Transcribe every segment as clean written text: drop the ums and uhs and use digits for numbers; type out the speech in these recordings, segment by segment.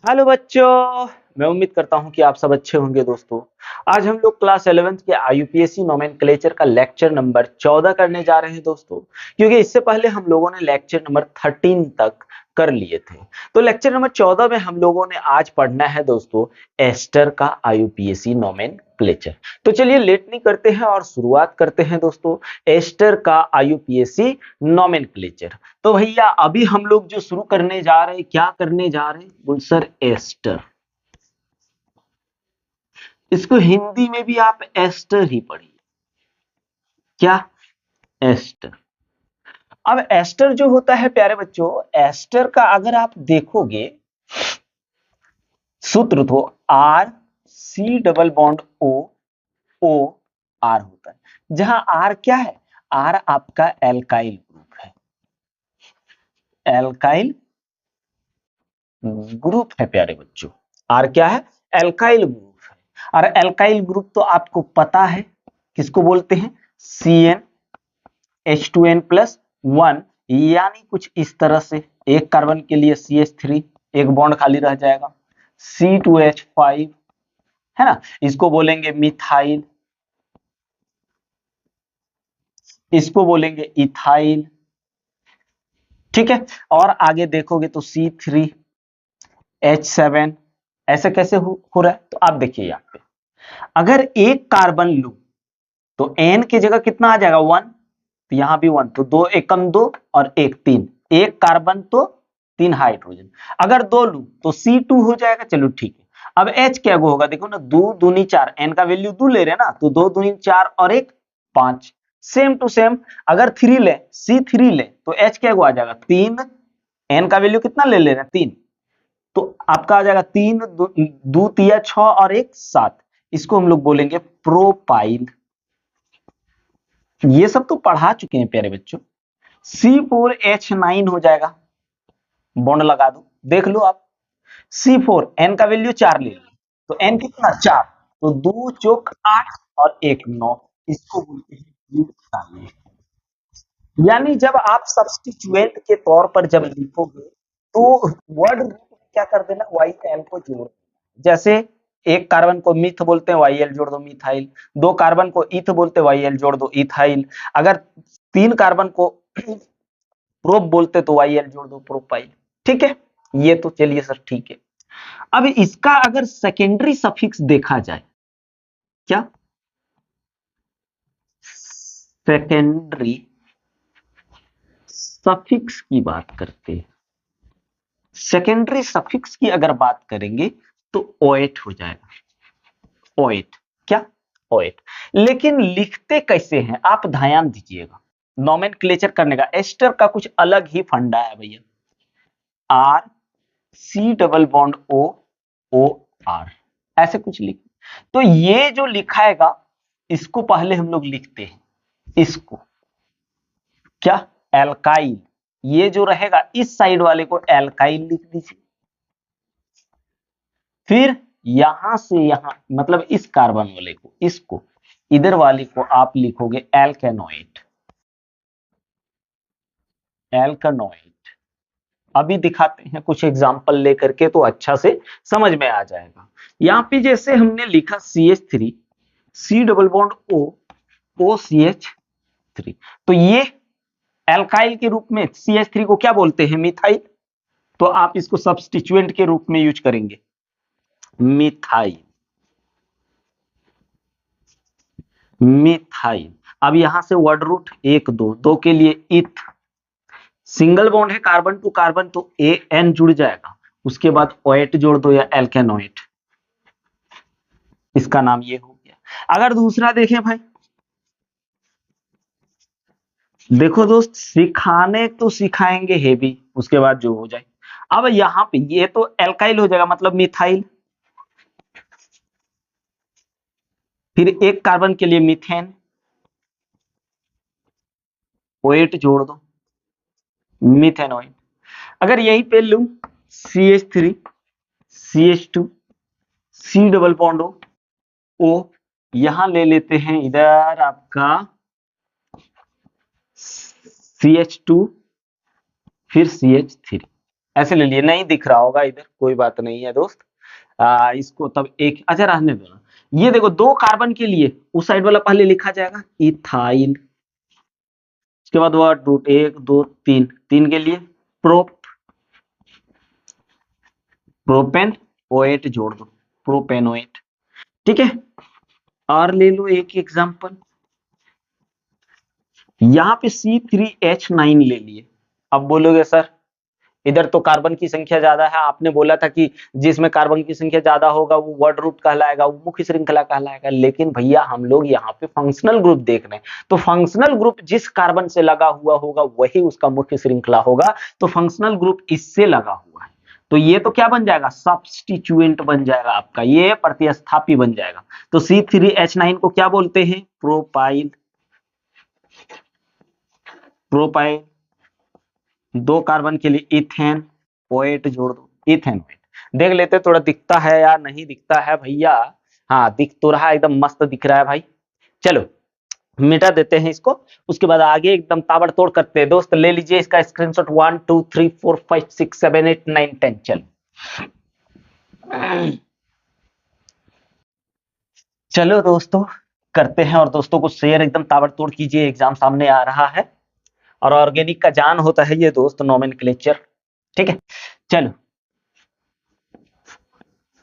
Hello बच्चों, मैं उम्मीद करता हूं कि आप सब अच्छे होंगे दोस्तों। आज हम लोग क्लास 11th के आईयूपीएसी नोमेनक्लेचर का लेक्चर नंबर 14 करने जा रहे हैं दोस्तों, क्योंकि इससे पहले हम लोगों ने लेक्चर नंबर 13 तक कर लिए थे। तो लेक्चर नंबर 14 में हम लोगों ने आज पढ़ना है दोस्तों एस्टर का आईयूपीएसी नोमेनक्लेचर। तो चलिए लेट नहीं करते हैं और शुरुआत करते हैं दोस्तों एस्टर का आईयूपीएसी नोमेनक्लेचर। तो भैया अभी हम लोग जो शुरू करने जा रहे हैं, क्या करने जा रहे हैं? बोल सर एस्टर। इसको हिंदी में भी आप एस्टर ही पढ़िए। क्या? एस्टर। अब एस्टर जो होता है प्यारे बच्चों, एस्टर का अगर आप देखोगे सूत्र तो R C double bond O O R होता है, जहां आर क्या है? आर आपका एल्काइल ग्रुप है। एल्काइल ग्रुप है प्यारे बच्चों। आर क्या है? एल्काइल ग्रुप है। और एल्काइल ग्रुप तो आपको पता है किसको बोलते हैं? CnH2n प्लस 1, यानी कुछ इस तरह से एक कार्बन के लिए CH3, एक बॉन्ड खाली रह जाएगा, C2H5, है ना। इसको बोलेंगे मिथाइल, इसको बोलेंगे इथाइल। ठीक है। और आगे देखोगे तो C3H7। ऐसे कैसे हो रहा है? तो आप देखिए यहाँ पे अगर एक कार्बन लूं तो N की जगह कितना आ जाएगा? 1। तो यहां भी 1, तो 2 एकम 2 और 1 3, एक कार्बन तो 3 हाइड्रोजन। अगर 2 लूं तो C2 हो जाएगा। चलो ठीक है। अब H क्या होगा? देखो ना, 2 दूनी 4, N का वैल्यू 2 ले रहे हैं ना, तो 2 दूनी 4 और 1 5। सेम टू सेम अगर 3 ले, C3 ले तो H क्या आ जाएगा? 3, N का वैल्यू कितना ले रहे हैं? 3, तो आपका आ जाएगा 3 2 तिया 6 और 1 7। इसको हम लोग बोलेंगे प्रोपाइल। ये सब तो पढ़ा चुके हैं प्यारे बच्चों। C4H9 हो जाएगा, बॉन्ड लगा दो, देख लो आप। C4 N का वैल्यू 4 ले लो, तो N कितना? 4, तो 2 चौक 8 और 1 9। इसको बोलते हैं ब्यूटाइल। यानी जब आप सब्स्टिट्यूएंट के तौर पर जब लिखोगे तो वर्ड रूट में क्या कर देना? वाई एल को जोड़ देना। जैसे एक कार्बन को मिथ बोलते हैं, वाई एल जोड़ दो मिथाइल। 2 कार्बन को इथ बोलते हैं, वाई एल जोड़ दो इथाइल। अगर 3 कार्बन को प्रोप बोलते तो वाई एल जोड़ दो प्रोपाइल। ठीक है, ये तो चलिए सर ठीक है। अब इसका अगर सेकेंडरी सफिक्स देखा जाए, क्या सेकेंडरी सफिक्स की बात करते हैं, सेकेंडरी सफिक्स की अगर बात करेंगे तो ओएट हो जाएगा। ओएट क्या? ओएट। लेकिन लिखते कैसे हैं आप ध्यान दीजिएगा। नोमेनक्लेचर करने का एस्टर का कुछ अलग ही फंडा है भैया। R C double bond O O R, ऐसे कुछ लिख। तो ये जो लिखाएगा इसको पहले हम लोग लिखते हैं, इसको क्या? एल्काइल। ये जो रहेगा इस साइड वाले को एल्काइल लिख दीजिए। फिर यहां से यहां मतलब इस कार्बन वाले को, इसको इधर वाले को आप लिखोगे एल्केनोइड। एल्केनोइड अभी दिखाते हैं कुछ एग्जांपल लेकर के, तो अच्छा से समझ में आ जाएगा। यहां पे जैसे हमने लिखा CH3, C double bond O O CH3, तो ये एल्काइल के रूप में CH3 को क्या बोलते हैं? मिथाइल। तो आप इसको सब्स्टिट्यूएंट के रूप में यूज करेंगे, मिथाइल। मिथाइल। अब यहां से वर्ड रूट 1 2, 2 के लिए इथ, सिंगल बॉन्ड है कार्बन टू कार्बन तो एन जुड़ जाएगा, उसके बाद ओएट जोड़ दो या एल्केनोइट, इसका नाम ये हो गया। अगर दूसरा देखें भाई, देखो दोस्त सिखाने तो सिखाएंगे हेवी, उसके बाद जो हो जाए। अब यहां पे ये तो एल्काइल हो जाएगा, मतलब मिथाइल। फिर एक कार्बन के लिए मीथेन, ओएट जोड़ दो, मिथेनॉइड। अगर यहीं पे लू CH3 CH2 C double bond O, यहां ले लेते हैं इधर आपका CH2 फिर CH3, ऐसे ले लिए, नहीं दिख रहा होगा इधर, कोई बात नहीं है दोस्त। इसको तब एक, अच्छा रहने दो ना। ये देखो, 2 कार्बन के लिए उस साइड वाला पहले लिखा जाएगा इथाइल, उसके बाद वर्ड रूट 1 2 3, 3 के लिए प्रोपेन ओएट जोड़ दो, प्रोपेनोएट। ठीक है, और ले लो एक एग्जांपल, यहाँ पे C3H9 ले लिए। अब बोलोगे सर इधर तो कार्बन की संख्या ज्यादा है, आपने बोला था कि जिसमें कार्बन की संख्या ज्यादा होगा वो वर्ड रूट कहलाएगा, वो मुख्य श्रृंखला कहलाएगा। लेकिन भैया हम लोग यहाँ पे फंक्शनल ग्रुप देख रहे हैं, तो फंक्शनल ग्रुप जिस कार्बन से लगा हुआ होगा वही उसका मुख्य श्रृंखला होगा। तो फंक्शनल ग्रुप इससे लगा हुआ है, तो ये तो क्या बन जाएगा, सब्स्टिट्यूएंट बन जाएगा आपका, ये प्रतिस्थापी बन जाएगा। तो C3H9 को क्या बोलते हैं, प्रोपाइल। प्रोपाइल, 2 कार्बन के लिए इथेन ओएट जोड़ दो, इथेन ओएट। देख लेते थोड़ा दिखता है या नहीं दिखता है भैया। हाँ दिख तो रहा है, एकदम मस्त दिख रहा है भाई। चलो मिटा देते हैं इसको, उसके बाद आगे एकदम ताबड़तोड़ करते हैं। दोस्त ले लीजिए इसका स्क्रीनशॉट, 1 2 3 4 5 6 7 8 9 10। चलो चलो दोस्तों करते हैं, और दोस्तों को शेयर एकदम ताबड़तोड़ कीजिए, एग्जाम सामने आ रहा है और ऑर्गेनिक का जान होता है ये दोस्त, नोमेनक्लेचर। ठीक है, चलो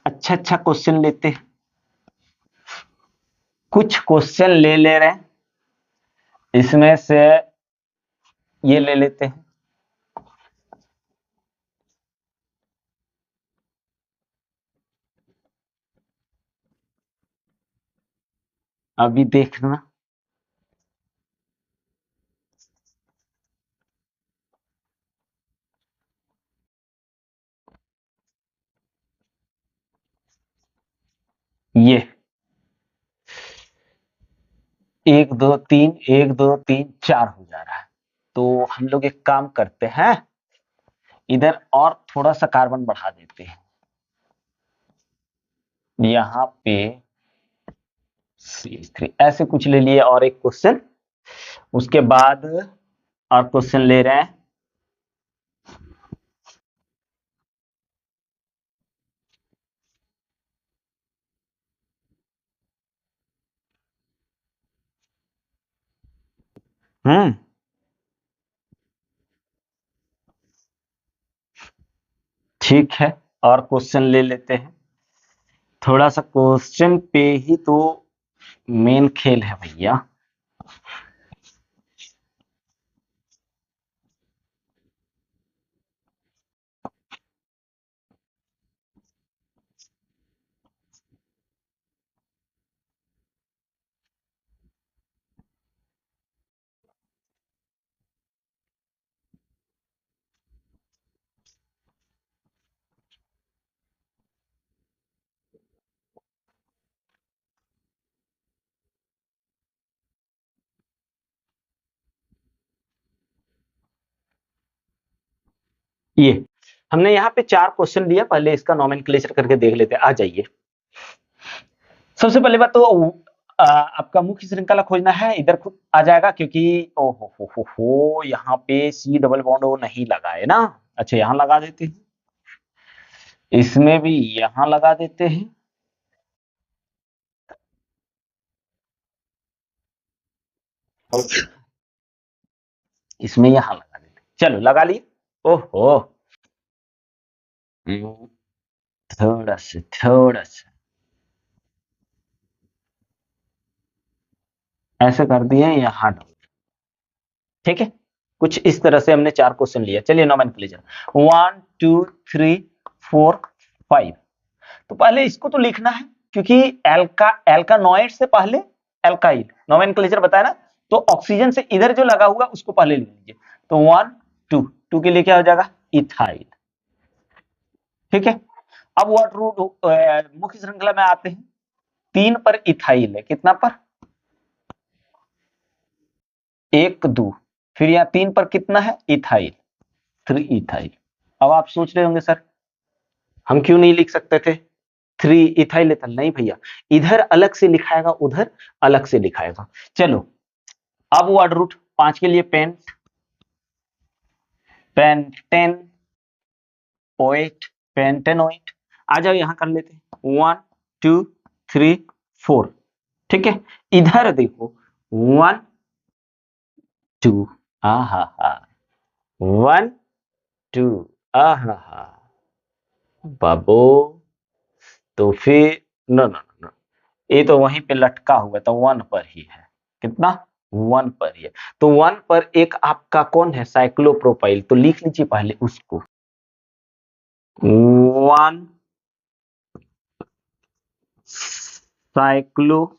अच्छा अच्छा क्वेश्चन लेते हैं, कुछ क्वेश्चन ले रहे हैं, इसमें से ये ले लेते हैं। अभी देखना, ये 1 2 3 1 2 3 4 हो जा रहा है। तो हम लोग एक काम करते हैं, इधर और थोड़ा सा कार्बन बढ़ा देते हैं, यहाँ पे CH3 ऐसे कुछ ले लिए, और एक क्वेश्चन, उसके बाद और क्वेश्चन ले रहे हैं। हम्म, ठीक है, और क्वेश्चन ले लेते हैं। थोड़ा सा क्वेश्चन पे ही तो मेन खेल है भैया। ये हमने यहाँ पे 4 क्वेश्चन लिया, पहले इसका नोमेनक्लेचर करके देख लेते हैं। आ जाइए, सबसे पहले बात तो आपका मुख्य श्रृंखला खोजना है, इधर खुद आ जाएगा, क्योंकि ओ हो यहाँ पे सी डबल बॉन्ड वो नहीं लगा है ना। अच्छा यहाँ लगा देते हैं, इसमें भी यहाँ लगा देते हैं, और इसमें यहाँ लगा देते हैं। चलो लगा लिए, ओहो, हम्म, थोड़ा सा ऐसे कर दिए यहाँ। ठीक है, कुछ इस तरह से हमने 4 क्वेश्चन लिया। चलिए नोमेनक्लेचर 1 2 3 4 5। तो पहले इसको तो लिखना है, क्योंकि एल्कानॉइड से पहले एल्काइल, नोमेनक्लेचर बताया ना। तो ऑक्सीजन से इधर जो लगा हुआ उसको पहले लिख लीजिए। तो 1 2 2 के लिए क्या हो जाएगा, इथाइल। ठीक है, अब व्हाट रूट मुख्य श्रृंखला में आते हैं, 3 पर इथाइल है, कितना पर, 1 2, फिर यहाँ 3 पर कितना है, इथाइल, 3 इथाइल। अब आप सोच रहे होंगे सर हम क्यों नहीं लिख सकते थे 3 इथाइल एथल, नहीं भैया, इधर अलग से लिखाएगा, उधर अलग से लिखाएगा। चलो अब वर्ड रूट 5 के लिए पेंटेन, OH, पेंटेनोइट। आ जाओ यहां कर लेते हैं 1 2 3 4। ठीक है, इधर देखो 1 2, आहा हा, 1 2, आहा हा बाबू। तो फिर नो नो नो, ये तो वहीं पे लटका हुआ तो 1 पर ही है। कितना? 1 पर ही है। तो 1 पर एक आपका कौन है? साइक्लोप्रोपाइल। तो लिख लीजिए पहले उसको 1 साइक्लोप्रोपाइल,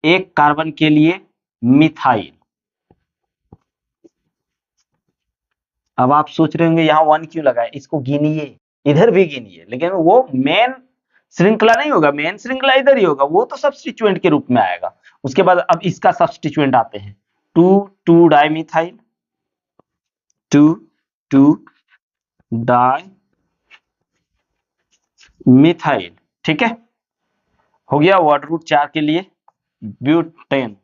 एक कार्बन के लिए मिथाइल। अब आप सोच रहे होंगे यहाँ 1 क्यों लगाए? इसको गिनिए, इधर भी गिनिए, लेकिन वो मेन श्रृंखला नहीं होगा, मेन श्रृंखला इधर ही होगा, वो तो सब्स्टिट्यूएंट के रूप में आएगा। उसके बाद अब इसका सब्स्टिट्यूएंट आते हैं 2 2 डाइमिथाइल, 2 2 डाई मिथाइल। ठीक है, हो गया। वर्ड रूट 4 के लिए ब्यूटेन,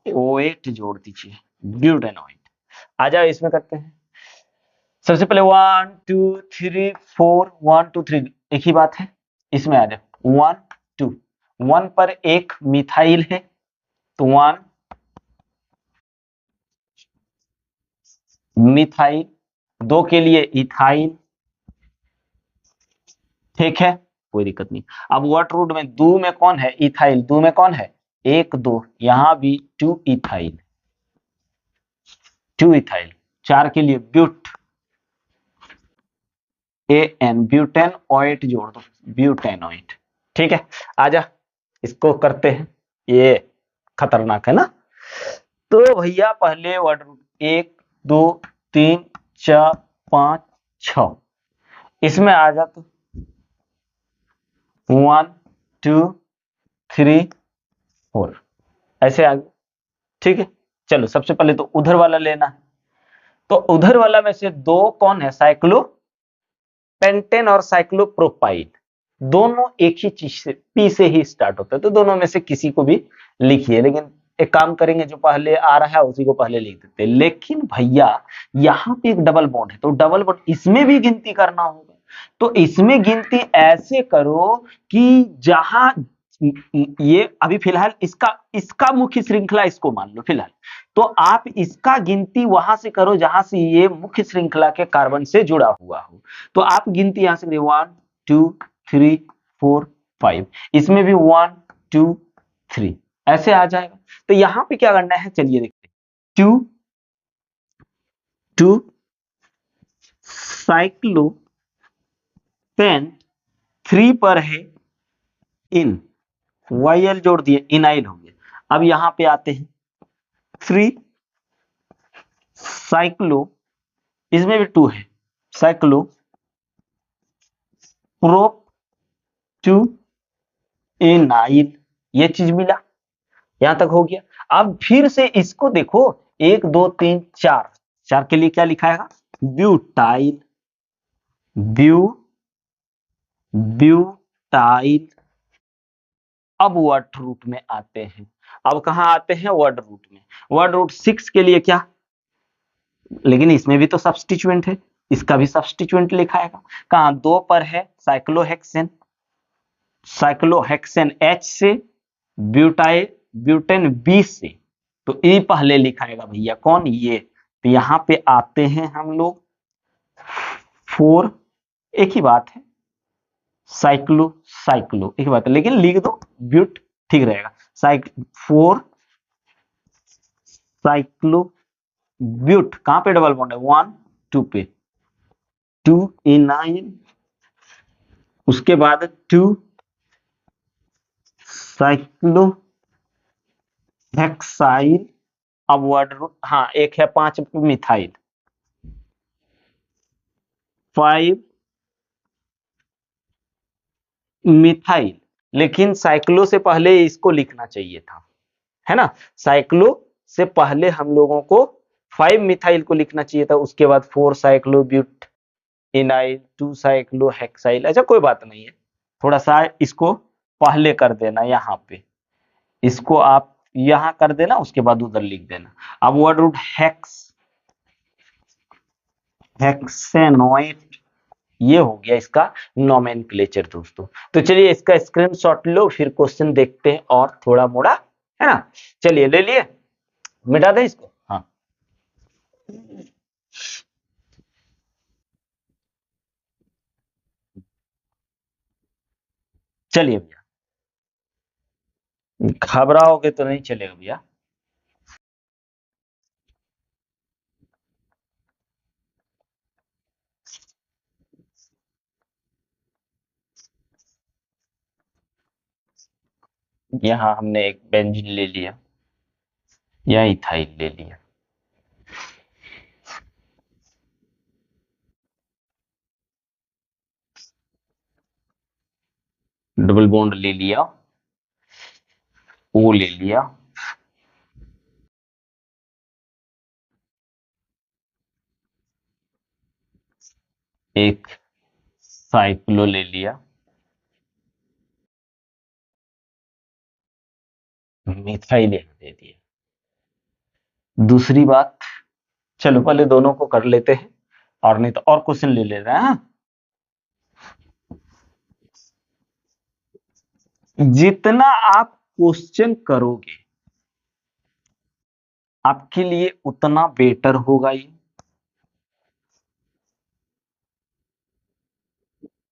O8 जोड़ दीजिए, ब्यूटेनॉइड। आ जाओ इसमें करते हैं। सबसे पहले 1 2 3 4, 1 2 3 एक ही बात है। इसमें आ जाओ 1 2, 1 पर एक मिथाइल है तो 1 मिथाइल, 2 के लिए इथाइल। ठीक है, कोई दिक्कत नहीं। अब वर्ड रूट में 2 में कौन है? इथाइल। 2 में कौन है? 1 2, यहां भी 2 इथाइल, 2 इथाइल। 4 के लिए ब्यूट, AN, ब्यूटेन। O8 जोड़ दो, ब्यूटेनोइट। ठीक है, आजा इसको करते हैं। ये खतरनाक है ना। तो भैया पहले वर्ड रूट 1 2 3 4 5 6, इसमें आ जा तो 1 2 3 4, ऐसे आ गया। ठीक है, चलो सबसे पहले तो उधर वाला लेना है। तो उधर वाला में से 2 कौन है? साइक्लो पेंटेन और साइक्लोप्रोपाइल, दोनों एक ही चीज से, पी से ही स्टार्ट होता है। तो दोनों में से किसी को भी लिखिए, लेकिन एक काम करेंगे, जो पहले आ रहा है उसी को पहले लिख देते हैं। लेकिन भैया यहाँ पे एक डबल बॉन्ड है, तो डबल बॉन्ड इसमें भी गिनती करना होगा। तो इसमें गिनती ऐसे करो कि जहां ये अभी फिलहाल इसका इसका मुख्य श्रृंखला इसको मान लो फिलहाल, तो आप इसका गिनती वहां से करो जहां से ये मुख्य श्रृंखला के कार्बन से जुड़ा हुआ हो। तो आप गिनती यहां से करिए 1 2 3 4 5, इसमें भी 1 2 3 ऐसे आ जाएगा। तो यहां पे क्या करना है, चलिए देखते हैं। 2 2 साइक्लोपेंट, 3 पर है इन, YL जोड़ दिए, इनाइल हो गया। अब यहां पे आते हैं 3 साइक्लो, इसमें भी 2 है, साइक्लो प्रोप 2 एनाइल, ये चीज मिला, यहां तक हो गया। अब फिर से इसको देखो 1 2 3 4, 4 के लिए क्या लिखाएगा? Butyl, butyl. अब वर्ड रूट में आते हैं। अब कहां आते हैं? वर्ड रूट में। वर्ड रूट 6 के लिए क्या? लेकिन इसमें भी तो सब्स्टिट्यूएंट है, इसका भी सब्स्टिट्यूएंट लिखाएगा। कहां? 2 पर है साइक्लोहेक्सेन, साइक्लोहेक्सेन H से, ब्यूटाइल ब्यूटेन B से। तो ये पहले लिखाएगा भैया, कौन? ये। तो यहां पे आते हैं हम लोग 4, एक ही बात है, साइक्लो साइक्लो एक ही बात है, लेकिन लिख दो ब्यूट, ठीक रहेगा। 4 साइक्लो ब्यूट, कहां पे डबल बॉन्ड है? 1 2 पे, 2 इनाइल, उसके बाद 2 साइक्लो हेक्साइल। अब वर्ड रूट, हाँ एक है 5 मिथाइल, 5 मिथाइल। लेकिन साइक्लो से पहले इसको लिखना चाहिए था, है ना। साइक्लो से पहले हम लोगों को 5 मिथाइल को लिखना चाहिए था, उसके बाद 4 साइक्लो ब्यूट इनाइल, 2 साइक्लो हेक्साइल। अच्छा कोई बात नहीं है, थोड़ा सा इसको पहले कर देना, यहाँ पे इसको आप यहां कर देना, उसके बाद उधर लिख देना। अब वर्ड रूट हेक्स हेक्सेनोएट, ये हो गया इसका नोमेनक्लेचर दोस्तों। तो चलिए इसका स्क्रीनशॉट लो, फिर क्वेश्चन देखते हैं और थोड़ा मोड़ा, है ना। चलिए ले लिए, मिटा दें इसको। हाँ चलिए भैया, घबराओगे तो नहीं चलेगा भैया। यहाँ हमने एक बेंजीन ले लिया या इथाइल ले लिया, डबल बॉन्ड ले लिया, ओ ले लिया, एक साइक्लो ले लिया, मिथाइल दे दिया। दूसरी बात, चलो पहले दोनों को कर लेते हैं, और नहीं तो और क्वेश्चन ले ले रहे हैं। हाँ? जितना आप क्वेश्चन करोगे आपके लिए उतना बेटर होगा ये।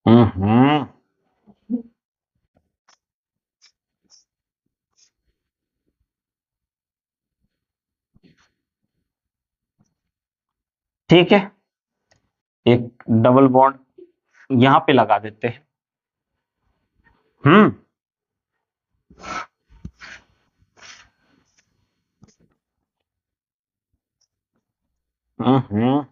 हम्म, ठीक है, एक डबल बॉन्ड यहां पे लगा देते हैं। हम्म, हम्म,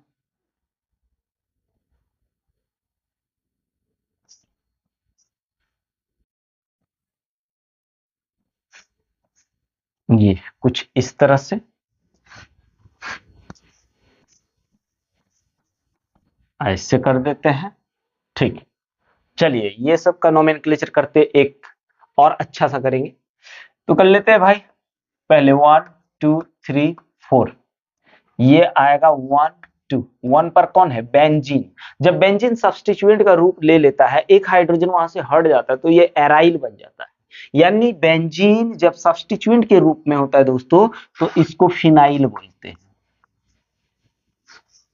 ये कुछ इस तरह से ऐसे कर देते हैं। ठीक है, चलिए ये सब का नोमेनक्लेचर करते, एक और अच्छा सा करेंगे, तो कर लेते हैं भाई। पहले 1 2 3 4, ये आएगा 1 2, 1 पर कौन है, बेंजीन। जब बेंजीन सब्स्टिट्यूएंट का रूप ले लेता है, एक हाइड्रोजन वहां से हट जाता है, तो ये एराइल बन जाता है। यानी बेंजीन जब सब्स्टिट्यूएंट के रूप में होता है दोस्तों, तो इसको फिनाइल बोलते हैं।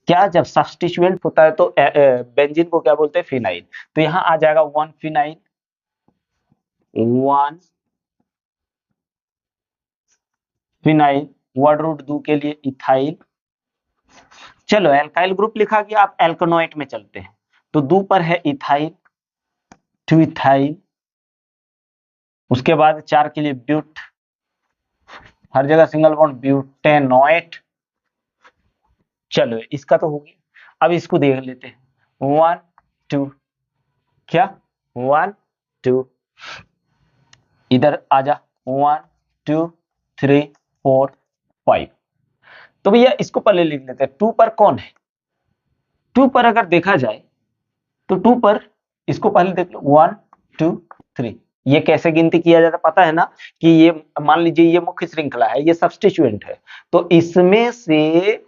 क्या, जब सब्स्टिट्यूएंट होता है तो बेंजीन को क्या बोलते हैं, फिनाइल। तो यहां आ जाएगा 1 फिनाइल, 1 फिनाइल, वर्ड रूट 2 के लिए इथाइल। चलो एल्काइल ग्रुप लिखा गया, आप एल्कनोइट में चलते हैं। तो 2 पर है इथाइल, 2 इथाइल। उसके बाद 4 के लिए ब्यूट, हर जगह सिंगल बॉन्ड, ब्यूटेनोएट। चलो इसका तो हो गया, अब इसको देख लेते हैं। 1 2, क्या, 1 2, इधर आजा, 1 2 3 4 5। तो भैया इसको पहले लिख लेते हैं। 2 पर कौन है, 2 पर अगर देखा जाए तो 2 पर, इसको पहले देख लो, 1 2 3। ये कैसे गिनती किया जाता है पता है ना, कि ये मान लीजिए ये मुख्य श्रृंखला है, ये सब्स्टिट्यूएंट है, तो इसमें से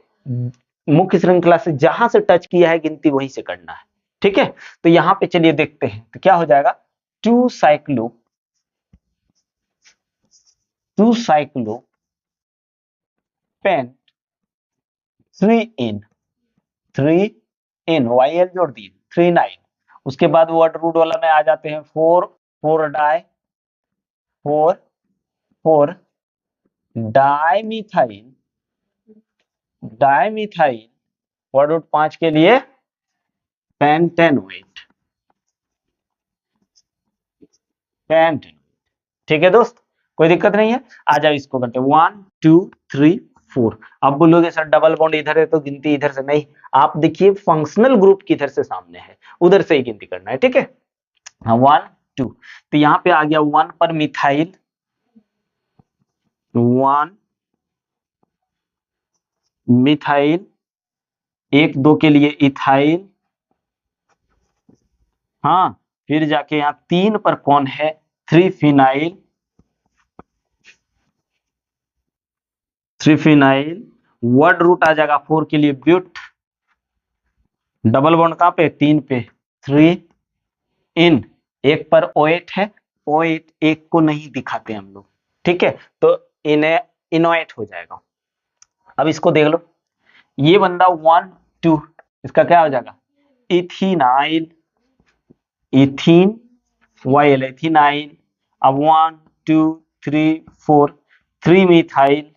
मुख्य श्रृंखला से जहां से टच किया है गिनती वहीं से करना है। ठीक है, तो यहां पे चलिए देखते हैं, तो क्या हो जाएगा, 2 साइक्लो, 2 साइक्लो पेन, 3 इन, 3 इन, वाईएल जोड़ दिए, 3 9। उसके बाद वर्ड रूट वाला में आ जाते हैं, 4 4 di, 4 4 dimethyl, dimethyl, word root 5 के लिए पेंटेनोएट, पेंटेनोएट। ठीक है दोस्त, कोई दिक्कत नहीं है। आ जाओ इसको करते हैं, 1 2 3 4। अब बोलोगे सर डबल बॉन्ड इधर है तो गिनती इधर से नहीं, आप देखिए फंक्शनल ग्रुप किधर से सामने है, उधर से ही गिनती करना है। ठीक है, हाँ 1 2, तो यहाँ पे आ गया 1 पर मिथाइल, 1 मिथाइल, 1 2 के लिए इथाइल। हाँ, फिर जाके यहाँ 3 पर कौन है, 3 फिनाइल, 3 फिनाइल। वर्ड रूट आ जाएगा 4 के लिए ब्यूट, डबल बॉन्ड कहाँ पे, 3 पे, 3 इन, एक पर O8 है, O8 एक को नहीं दिखाते हम लोग, ठीक है, तो इन्हें इनोएट हो जाएगा। अब इसको देख लो, ये बंदा 1 2, इसका क्या हो जाएगा, इथिनाइल, इथीन, वाइल इथिनाइल। अब 1 2 3 4, 3 मिथाइल,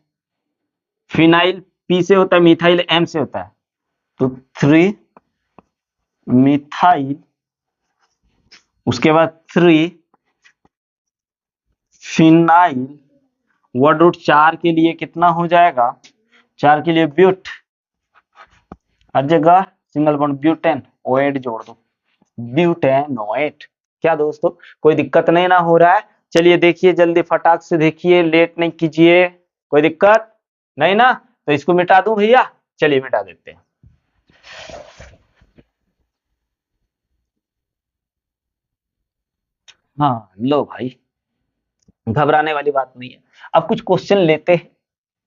फिनाइल पी से होता है, मिथाइल एम से होता है, तो 3 मिथाइल, उसके बाद 3 फिनाइल, वर्ड रूट 4 के लिए कितना हो जाएगा, 4 के लिए ब्यूट, हर जगह सिंगल बॉन्ड ब्यूटेन, O8 जोड़ दो, ब्यूटेनोएट। क्या दोस्तों, कोई दिक्कत नहीं ना हो रहा है? चलिए देखिए, जल्दी फटाक से देखिए, लेट नहीं कीजिए, कोई दिक्कत नहीं ना? तो इसको मिटा दूं भैया, चलिए मिटा देते हैं। हाँ लो भाई, घबराने वाली बात नहीं है। अब कुछ क्वेश्चन लेते हैं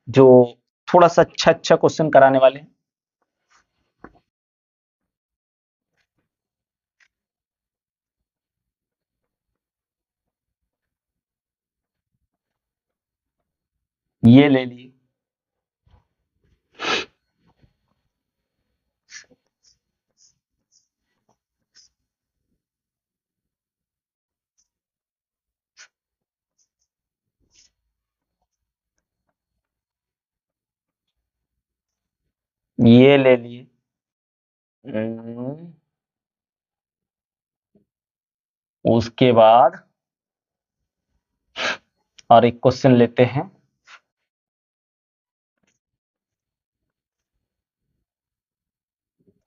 जो थोड़ा सा अच्छा अच्छा क्वेश्चन कराने वाले हैं। ये ले लिए, ये ले लिए। हम्म, उसके बाद और एक क्वेश्चन लेते हैं।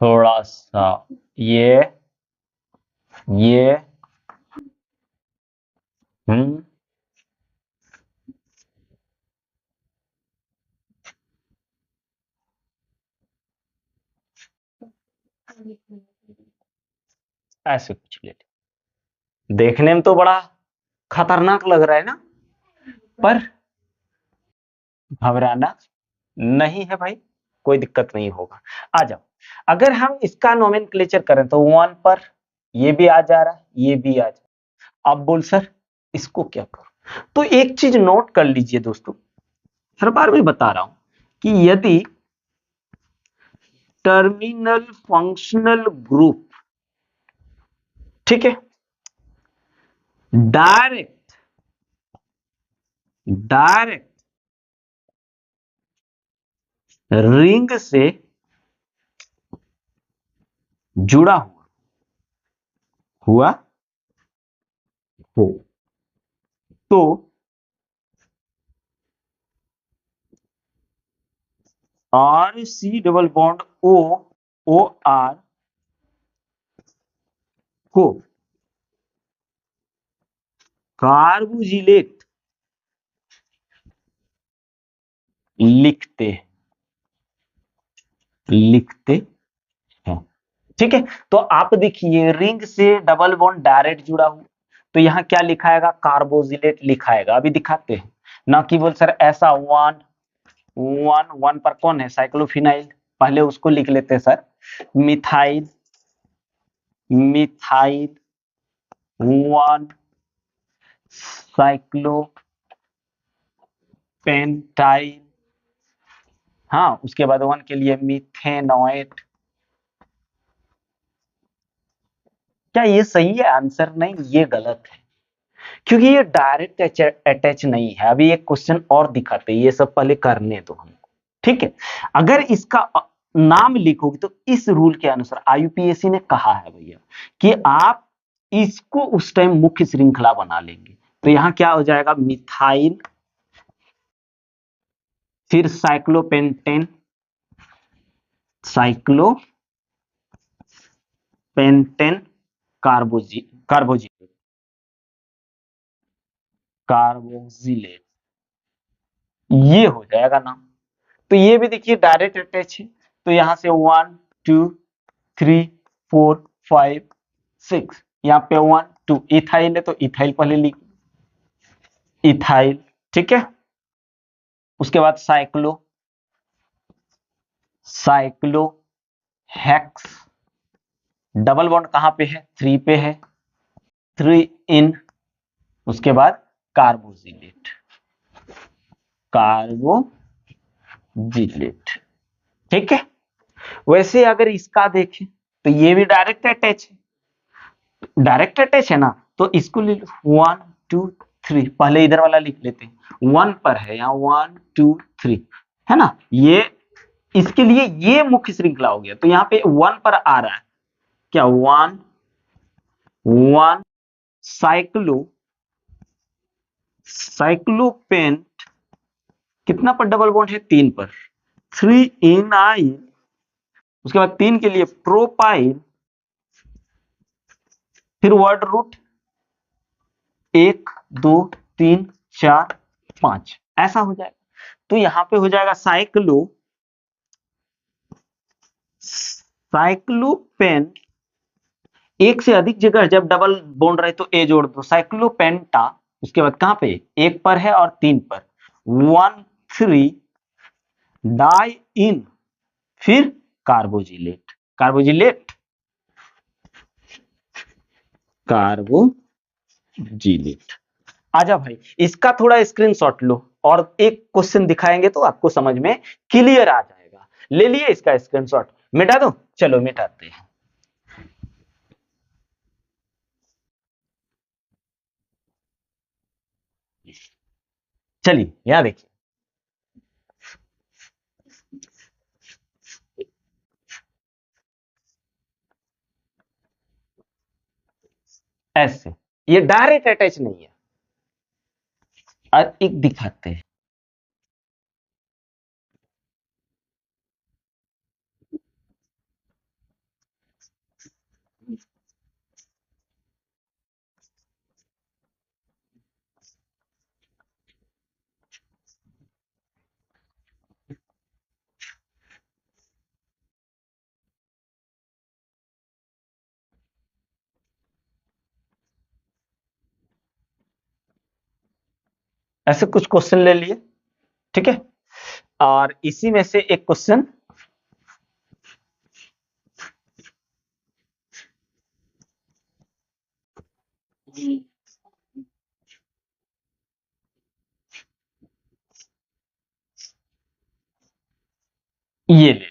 थोड़ा सा ये ये हम्म ऐसे कुछ ले ले। देखने में तो बड़ा खतरनाक लग रहा है ना, पर घबराना नहीं है भाई, कोई दिक्कत नहीं होगा। आ जाओ, अगर हम इसका नोमेनक्लेचर करें तो 1 पर ये भी आ जा रहा है, ये भी आ जा रहा है। अब बोल सर इसको क्या करूं? तो एक चीज नोट कर लीजिए दोस्तों, हर बार मैं बता रहा हूं कि यदि टर्मिनल फंक्शनल ग्रुप, ठीक है, डायरेक्ट डायरेक्ट रिंग से जुड़ा हुआ हो, तो RC डबल बॉन्ड OR को कार्बोजिलेट लिखते लिखते हैं, ठीक है। तो आप देखिए, रिंग से डबल बॉन्ड डायरेक्ट जुड़ा हुआ, तो यहां क्या लिखाएगा, कार्बोजिलेट लिखाएगा। अभी दिखाते हैं ना कि बोल सर ऐसा 1 1 1 पर कौन है, साइक्लोफिनाइल, पहले उसको लिख लेते हैं सर, मिथाइल, मिथाइल 1 साइक्लोपेंटाइल, हाँ, उसके बाद 1 के लिए मिथेनोएट। क्या ये सही है आंसर? नहीं, ये गलत है, क्योंकि ये डायरेक्ट अटैच नहीं है। अभी एक क्वेश्चन और दिखाते हैं, ये सब पहले करने दो हमको, ठीक है। अगर इसका नाम लिखोगे तो इस रूल के अनुसार IUPAC ने कहा है भैया कि आप इसको उस टाइम मुख्य श्रृंखला बना लेंगे, तो यहां क्या हो जाएगा, मिथाइल, फिर साइक्लोपेंटेन, साइक्लोपेंटेन कार्बोजिलेट, कार्बोजिलेट, ये हो जाएगा नाम। तो ये भी देखिए डायरेक्ट अटैच है, तो यहां से 1 2 3 4 5 6, यहाँ पे 1 2 इथाइल है तो इथाइल पहले लिख, इथाइल, ठीक है। उसके बाद cyclo, cyclo hex, double bond कहां पे है? 3 पे है, 3 इन, उसके बाद कार्बोजिलेट, कार्बोजिलेट, ठीक है। वैसे अगर इसका देखें तो ये भी डायरेक्ट अटैच है, डायरेक्ट अटैच है ना, तो इसको ले लो 1 2 3, पहले इधर वाला लिख लेते हैं, 1 पर है यहाँ 1 2 3, है ना, ये इसके लिए ये मुख्य श्रृंखला हो गया, तो यहाँ पे 1 पर आ रहा है क्या? 1 1 साइक्लोपेंट, कितना पर डबल बॉन्ड है? 3 पर, 3 इनाइल, उसके बाद 3 के लिए प्रोपाइल, फिर वर्ड रूट 1 2 3 4 5, ऐसा हो जाएगा। तो यहां पे हो जाएगा साइक्लोपेन, एक से अधिक जगह जब डबल बॉन्ड रहे तो ए जोड़ दो, साइक्लोपेंटा, उसके बाद कहां पे? 1 पर है और 3 पर, 1 3 डाई इन, फिर कार्बोजिलेट, कार्बोजिलेट, कार्बोजिलेट। आजा भाई, इसका थोड़ा स्क्रीनशॉट लो और एक क्वेश्चन दिखाएंगे तो आपको समझ में क्लियर आ जाएगा। ले लिए इसका स्क्रीनशॉट? मिटा दो, चलो मिटाते हैं। चलिए यहां देखिए, ऐसे, ये डायरेक्ट अटैच नहीं है, और एक दिखाते हैं। ऐसे कुछ क्वेश्चन ले लिए, ठीक है, और इसी में से एक क्वेश्चन ये ले,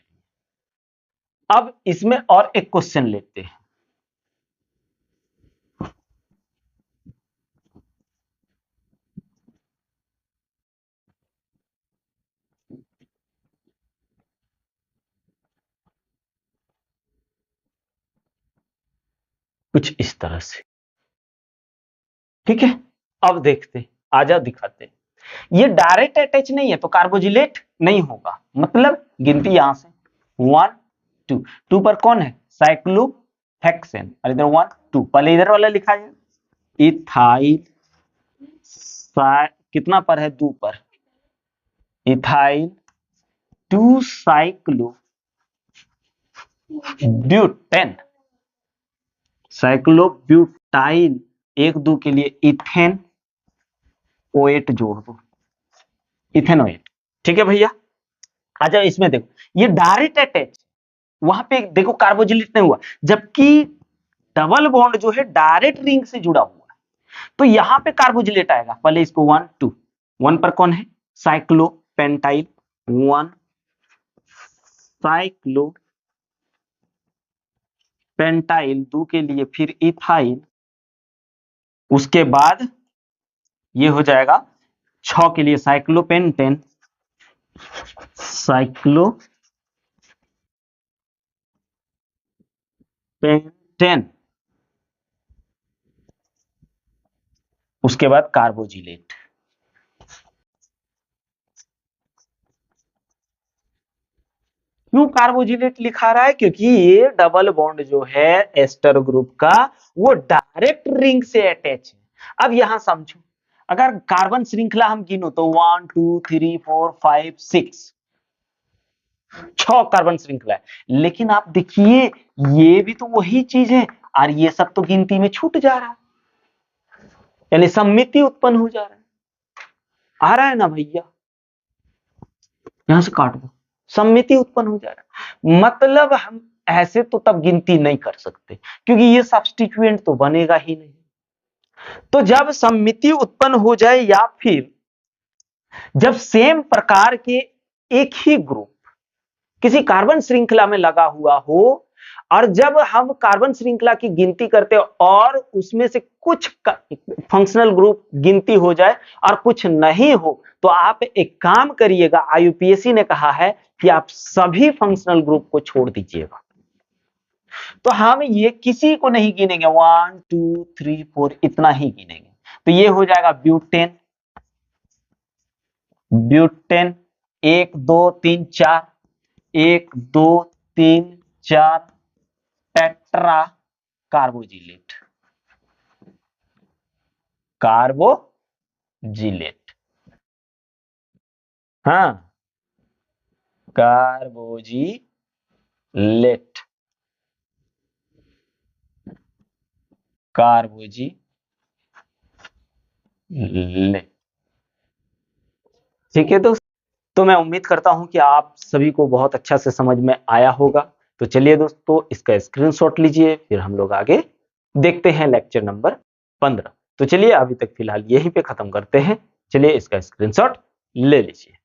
अब इसमें और एक क्वेश्चन लेते हैं। कुछ इस तरह से, ठीक है। अब देखते हैं, आजा दिखाते हैं। ये डायरेक्ट अटैच नहीं है तो कार्बोजिलेट नहीं होगा, मतलब गिनती यहां से 1 2, 2 पर कौन है? साइक्लोहेक्सेन, और इधर 1 2, पहले इधर वाला लिखा है इथाइल, कितना पर है? 2 पर, इथाइल 2 साइक्लो ब्यूटेन, साइक्लोब्यूटाइल, 1 2 के लिए इथेन OH जोड़ दो, इथेनोएट, ठीक है भैया। आ जाओ इसमें देखो, ये डायरेक्ट अटैच, वहां पे देखो कार्बोजिलेट नहीं हुआ, जबकि डबल बॉन्ड जो है डायरेक्ट रिंग से जुड़ा हुआ है, तो यहां पे कार्बोजिलेट आएगा। पहले इसको 1 2, 1 पर कौन है? साइक्लोपेंटाइल, 1 साइक्लोपेंटाइल, 2 के लिए फिर इथाइल, उसके बाद ये हो जाएगा 6 के लिए साइक्लोपेंटेन, साइक्लोपेंटेन, उसके बाद कार्बोजिलेट। क्यों कार्बोजिलेट लिखा रहा है? क्योंकि ये डबल बॉन्ड जो है एस्टर ग्रुप का, वो डायरेक्ट रिंग से अटैच है। अब यहां समझो, अगर कार्बन श्रृंखला हम गिनो तो 1 2 3 4 5 6, 6 कार्बन श्रृंखला है, लेकिन आप देखिए ये भी तो वही चीज है, और ये सब तो गिनती में छूट जा रहा है, यानी सम्मिति उत्पन्न हो जा रहा है। आ रहा है ना भैया? यहां से काट दो, सम्मिति उत्पन्न हो जा रहा है, मतलब हम ऐसे तो तब गिनती नहीं कर सकते, क्योंकि ये सब्स्टिट्यूएंट तो बनेगा ही नहीं। तो जब सममिति उत्पन्न हो जाए या फिर जब सेम प्रकार के एक ही ग्रुप किसी कार्बन श्रृंखला में लगा हुआ हो, और जब हम कार्बन श्रृंखला की गिनती करते हैं और उसमें से कुछ फंक्शनल ग्रुप गिनती हो जाए और कुछ नहीं हो, तो आप एक काम करिएगा, आईयूपीएसी ने कहा है कि आप सभी फंक्शनल ग्रुप को छोड़ दीजिएगा। तो हम ये किसी को नहीं गिनेंगे, 1 2 3 4 इतना ही गिनेंगे। तो ये हो जाएगा ब्यूटेन, ब्यूटेन 1 2 3 4, 1 2 3 4, टेट्रा कार्बोजिलेट, कार्बोजिलेट, हाँ, कार्बोजिलेट, कार्बोजिलेट। ठीक है दोस्त, तो मैं उम्मीद करता हूं कि आप सभी को बहुत अच्छा से समझ में आया होगा। तो चलिए दोस्तों, इसका स्क्रीनशॉट लीजिए, फिर हम लोग आगे देखते हैं लेक्चर नंबर 15। तो चलिए अभी तक फिलहाल यहीं पे खत्म करते हैं। चलिए इसका स्क्रीनशॉट ले लीजिए।